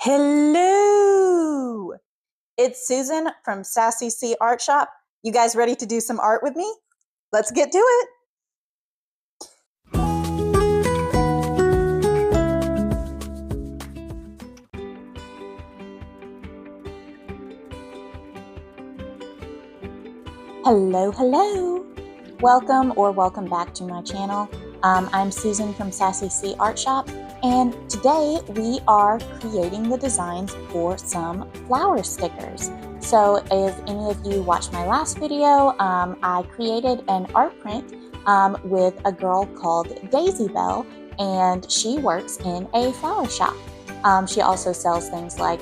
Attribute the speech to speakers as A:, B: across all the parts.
A: Hello! It's Susan from Sassy C Art Shop. You guys ready to do some art with me? Let's get to it. Hello. Welcome back to my channel. I'm Susan from Sassy C Art Shop, and today we are creating the designs for some flower stickers. So if any of you watched my last video, I created an art print with a girl called Daisy Bell, and she works in a flower shop. She also sells things like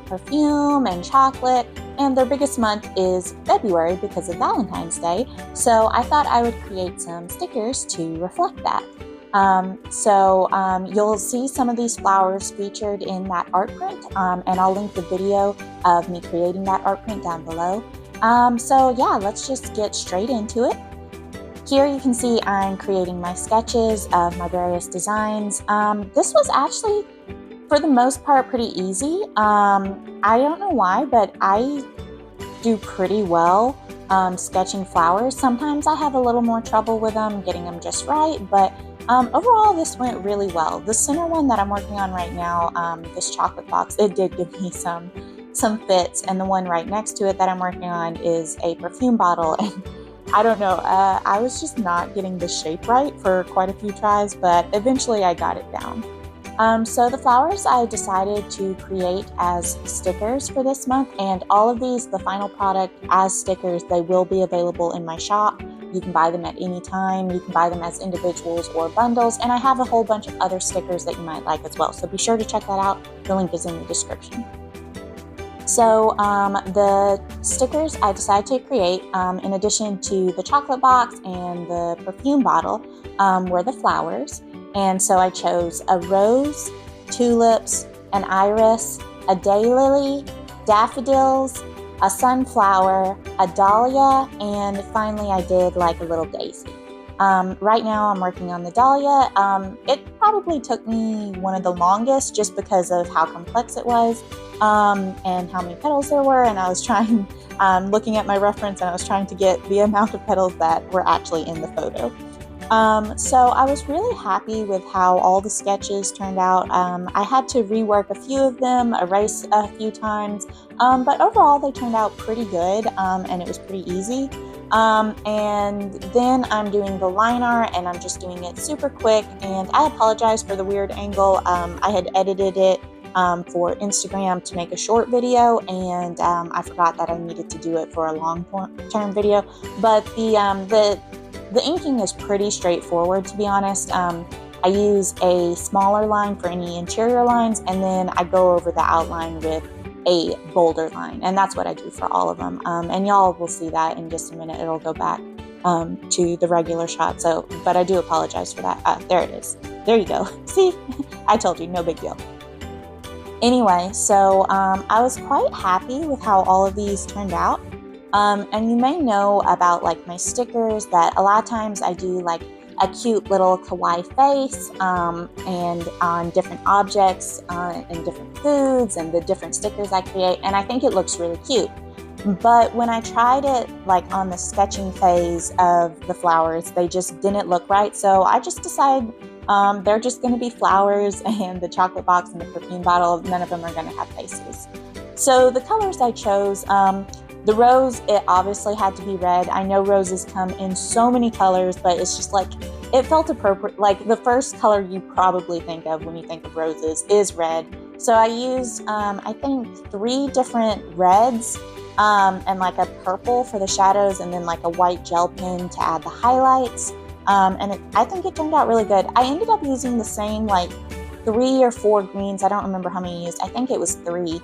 A: perfume and chocolate, and their biggest month is February because of Valentine's Day. So I thought I would create some stickers to reflect that. You'll see some of these flowers featured in that art print, and I'll link the video of me creating that art print down below. Let's just get straight into it. Here you can see I'm creating my sketches of my various designs. This was actually, for the most part, pretty easy. I don't know why, but I do pretty well sketching flowers. Sometimes I have a little more trouble with them, getting them just right, but overall this went really well. The center one that I'm working on right now, this chocolate box, it did give me some fits, and the one right next to it that I'm working on is a perfume bottle, and I don't know, I was just not getting the shape right for quite a few tries, but eventually I got it down. So the flowers I decided to create as stickers for this month, and all of these, the final product as stickers, they will be available in my shop. You can buy them at any time. You can buy them as individuals or bundles, and I have a whole bunch of other stickers that you might like as well. So be sure to check that out. The link is in the description. So the stickers I decided to create, in addition to the chocolate box and the perfume bottle, were the flowers. And so I chose a rose, tulips, an iris, a daylily, daffodils, a sunflower, a dahlia, and finally I did like a little daisy. Right now I'm working on the dahlia. It probably took me one of the longest just because of how complex it was and how many petals there were, and I was trying, looking at my reference, and I was trying to get the amount of petals that were actually in the photo. So I was really happy with how all the sketches turned out. I had to rework a few of them, erase a few times, but overall they turned out pretty good, and it was pretty easy. And then I'm doing the line art, and I'm just doing it super quick, and I apologize for the weird angle. I had edited it for Instagram to make a short video, and I forgot that I needed to do it for a long-term video, but the inking is pretty straightforward, to be honest. I use a smaller line for any interior lines, and then I go over the outline with a bolder line, and that's what I do for all of them. And y'all will see that in just a minute. It'll go back to the regular shot, but I do apologize for that. There it is. There you go. See? I told you, no big deal. Anyway, so I was quite happy with how all of these turned out. And you may know about like my stickers that a lot of times I do like a cute little kawaii face and on different objects and different foods and the different stickers I create, and I think it looks really cute. But when I tried it like on the sketching phase of the flowers, they just didn't look right. So I just decided they're just going to be flowers, and the chocolate box and the perfume bottle, none of them are going to have faces. So the colors I chose, the rose, it obviously had to be red. I know roses come in so many colors, but it's just like, it felt appropriate. Like the first color you probably think of when you think of roses is red. So I used, I think 3 different reds and like a purple for the shadows, and then like a white gel pen to add the highlights. I think it turned out really good. I ended up using the same like 3 or 4 greens. I don't remember how many I used. I think it was 3.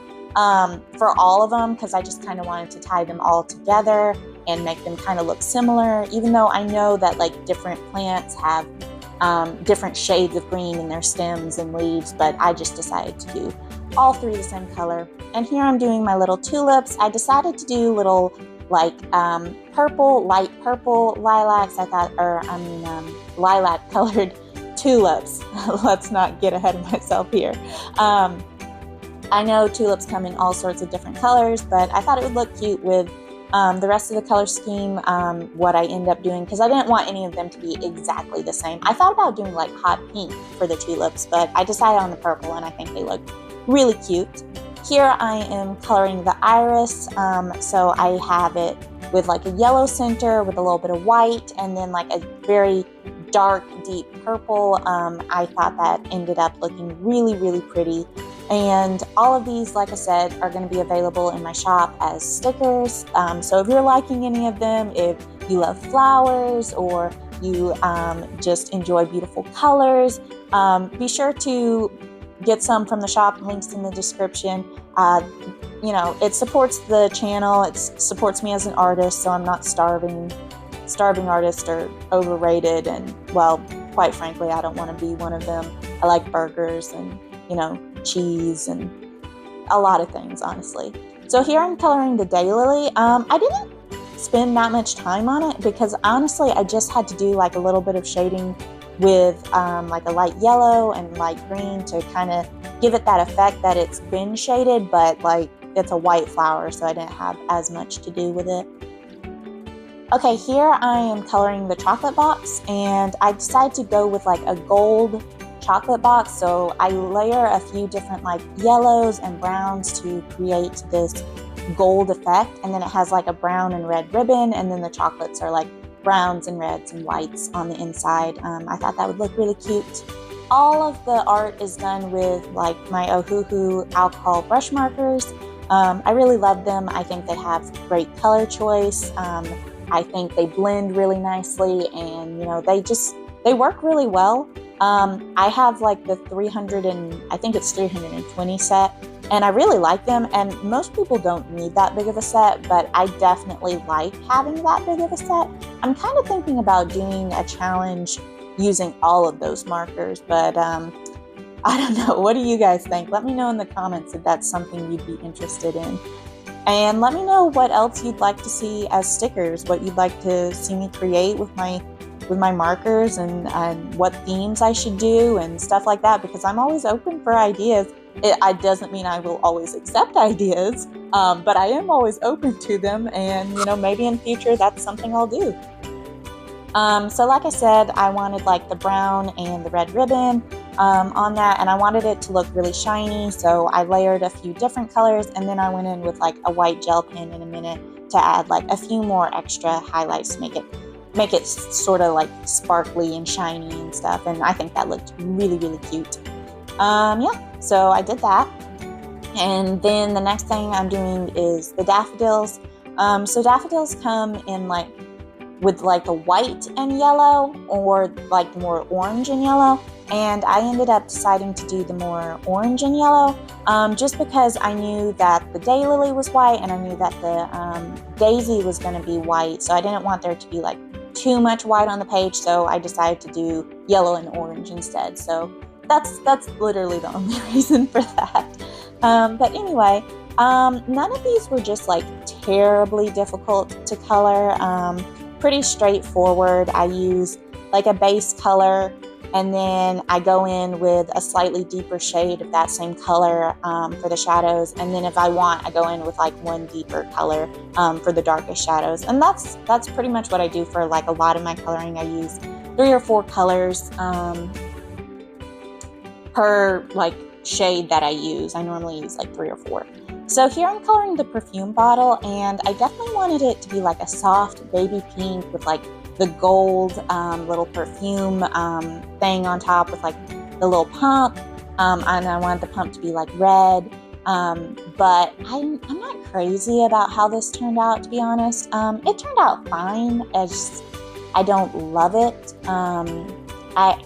A: For all of them, because I just kind of wanted to tie them all together and make them kind of look similar, even though I know that like different plants have different shades of green in their stems and leaves, but I just decided to do all 3 the same color. And here I'm doing my little tulips. I decided to do little like purple, light purple lilacs. Lilac colored tulips. Let's not get ahead of myself here. I know tulips come in all sorts of different colors, but I thought it would look cute with the rest of the color scheme, what I end up doing, because I didn't want any of them to be exactly the same. I thought about doing like hot pink for the tulips, but I decided on the purple, and I think they look really cute. Here I am coloring the iris, so I have it with like a yellow center with a little bit of white, and then like a very dark, deep purple. I thought that ended up looking really, really pretty. And all of these, like I said, are going to be available in my shop as stickers. So if you're liking any of them, if you love flowers or you just enjoy beautiful colors, be sure to get some from the shop. Links in the description. You know, it supports the channel. It supports me as an artist, so I'm not starving artists are overrated, and well, quite frankly, I don't want to be one of them. I like burgers and, you know, cheese and a lot of things, honestly. So here I'm coloring the daylily. I didn't spend that much time on it because honestly I just had to do like a little bit of shading with like a light yellow and light green to kind of give it that effect that it's been shaded, but like it's a white flower, so I didn't have as much to do with it. Okay, here I am coloring the chocolate box, and I decided to go with like a gold chocolate box, so I layer a few different like yellows and browns to create this gold effect, and then it has like a brown and red ribbon, and then the chocolates are like browns and reds and whites on the inside. I thought that would look really cute. All of the art is done with like my Ohuhu alcohol brush markers. I really love them. I think they have great color choice. I think they blend really nicely, and you know, they work really well. I have like the 320 set, and I really like them, and most people don't need that big of a set, but I definitely like having that big of a set. I'm kind of thinking about doing a challenge using all of those markers, but I don't know. What do you guys think? Let me know in the comments if that's something you'd be interested in. And let me know what else you'd like to see as stickers, what you'd like to see me create with my markers, and what themes I should do and stuff like that, because I'm always open for ideas. It doesn't mean I will always accept ideas, but I am always open to them, and you know, maybe in future that's something I'll do. So like I said, I wanted like the brown and the red ribbon on that, and I wanted it to look really shiny, so I layered a few different colors, and then I went in with like a white gel pen in a minute to add like a few more extra highlights to make it sort of like sparkly and shiny and stuff, and I think that looked really, really cute. Yeah, so I did that. And then the next thing I'm doing is the daffodils. So daffodils come in like with like the white and yellow, or like more orange and yellow, and I ended up deciding to do the more orange and yellow, just because I knew that the daylily was white, and I knew that the daisy was going to be white, so I didn't want there to be like too much white on the page, so I decided to do yellow and orange instead. So that's literally the only reason for that. But anyway, none of these were just like terribly difficult to color. Pretty straightforward. I use like a base color, and then I go in with a slightly deeper shade of that same color for the shadows, and then if I want, I go in with like one deeper color for the darkest shadows. And that's pretty much what I do for like a lot of my coloring. I use 3 or 4 colors per like shade that I use. I normally use like 3 or 4. So here I'm coloring the perfume bottle, and I definitely wanted it to be like a soft baby pink with like the gold little perfume thing on top with like the little pump, and I wanted the pump to be like red, but I'm not crazy about how this turned out, to be honest. It turned out fine. I don't love it,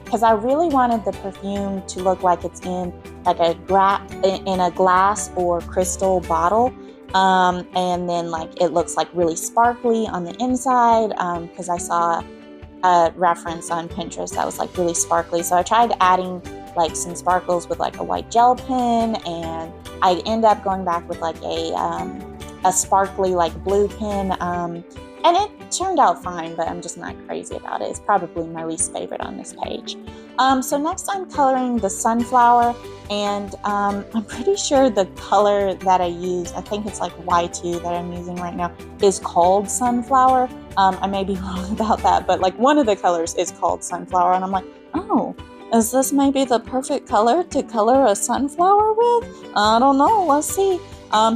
A: because I really wanted the perfume to look like it's in like a glass or crystal bottle, and then like it looks like really sparkly on the inside, because I saw a reference on Pinterest that was like really sparkly, so I tried adding like some sparkles with like a white gel pen, and I end up going back with like a sparkly like blue pen, and it turned out fine, but I'm just not crazy about it. It's probably my least favorite on this page. So next I'm coloring the sunflower, and I'm pretty sure the color that I use, I think it's like Y2 that I'm using right now, is called sunflower. I may be wrong about that, but like one of the colors is called sunflower, and I'm like, oh, is this maybe the perfect color to color a sunflower with? I don't know, let's see.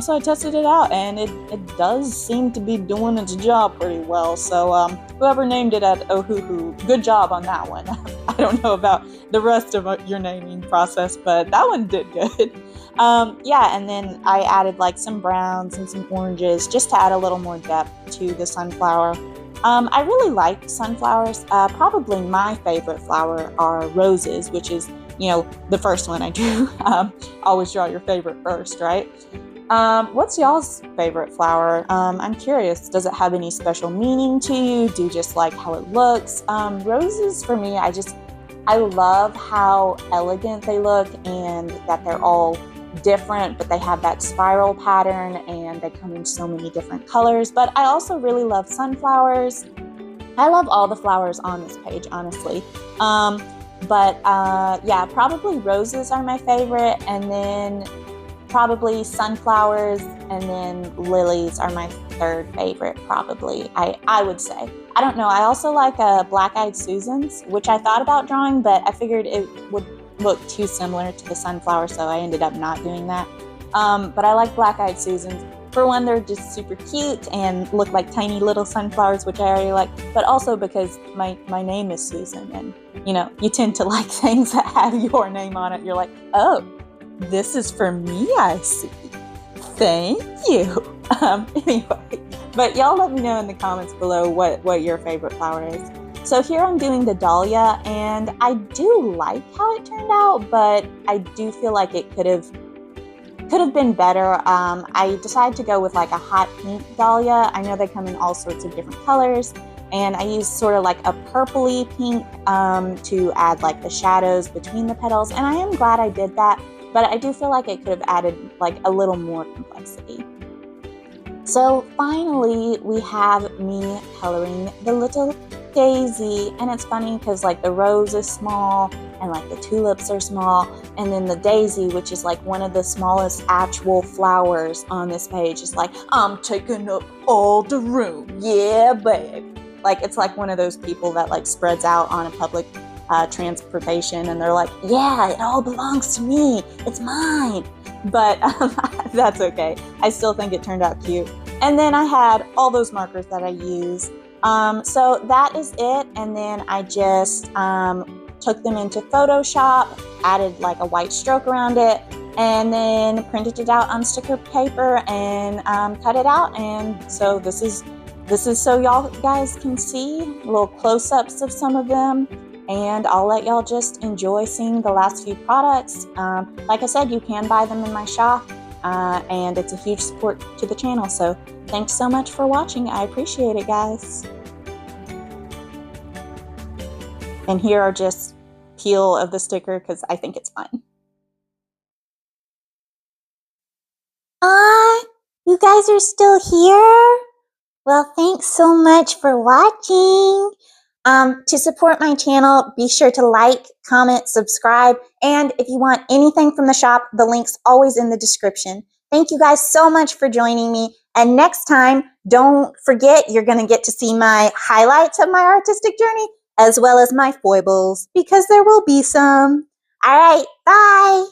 A: So I tested it out, and it does seem to be doing its job pretty well. So whoever named it at Ohuhu, good job on that one. I don't know about the rest of your naming process, but that one did good. Yeah, and then I added like some browns and some oranges just to add a little more depth to the sunflower. I really like sunflowers. Probably my favorite flower are roses, which is, you know, the first one I do. Always draw your favorite first, right? What's y'all's favorite flower? I'm curious, does it have any special meaning to you? Do you just like how it looks? Roses for me, I love how elegant they look and that they're all different, but they have that spiral pattern and they come in so many different colors. But I also really love sunflowers. I love all the flowers on this page, honestly. Yeah, probably roses are my favorite, and then probably sunflowers, and then lilies are my third favorite, probably, I would say. I don't know. I also like black-eyed Susans, which I thought about drawing, but I figured it would look too similar to the sunflower, so I ended up not doing that. But I like black-eyed Susans. For one, they're just super cute and look like tiny little sunflowers, which I already like, but also because my name is Susan, and, you know, you tend to like things that have your name on it. You're like, oh, this is for me, I see. Thank you. Anyway, but y'all let me know in the comments below what your favorite flower is. So here I'm doing the dahlia, and I do like how it turned out, but I do feel like it could have been better. I decided to go with like a hot pink dahlia. I know they come in all sorts of different colors, and I used sort of like a purpley pink to add like the shadows between the petals, and I am glad I did that. But I do feel like it could have added like a little more complexity. So finally, we have me coloring the little daisy, and it's funny because like the rose is small and like the tulips are small, and then the daisy, which is like one of the smallest actual flowers on this page, is like, I'm taking up all the room, yeah babe. Like it's like one of those people that like spreads out on a public transportation, and they're like, yeah, it all belongs to me, it's mine. But that's okay. I still think it turned out cute. And then I had all those markers that I use. So that is it. And then I just took them into Photoshop, added like a white stroke around it, and then printed it out on sticker paper and cut it out. And so this is so y'all guys can see little close-ups of some of them. And I'll let y'all just enjoy seeing the last few products. Like I said, you can buy them in my shop, and it's a huge support to the channel. So thanks so much for watching. I appreciate it, guys. And here are just peel of the sticker because I think it's fun. You guys are still here? Well, thanks so much for watching. To support my channel, be sure to like, comment, subscribe, and if you want anything from the shop, the link's always in the description. Thank you guys so much for joining me, and next time, don't forget you're going to get to see my highlights of my artistic journey, as well as my foibles, because there will be some. All right, bye!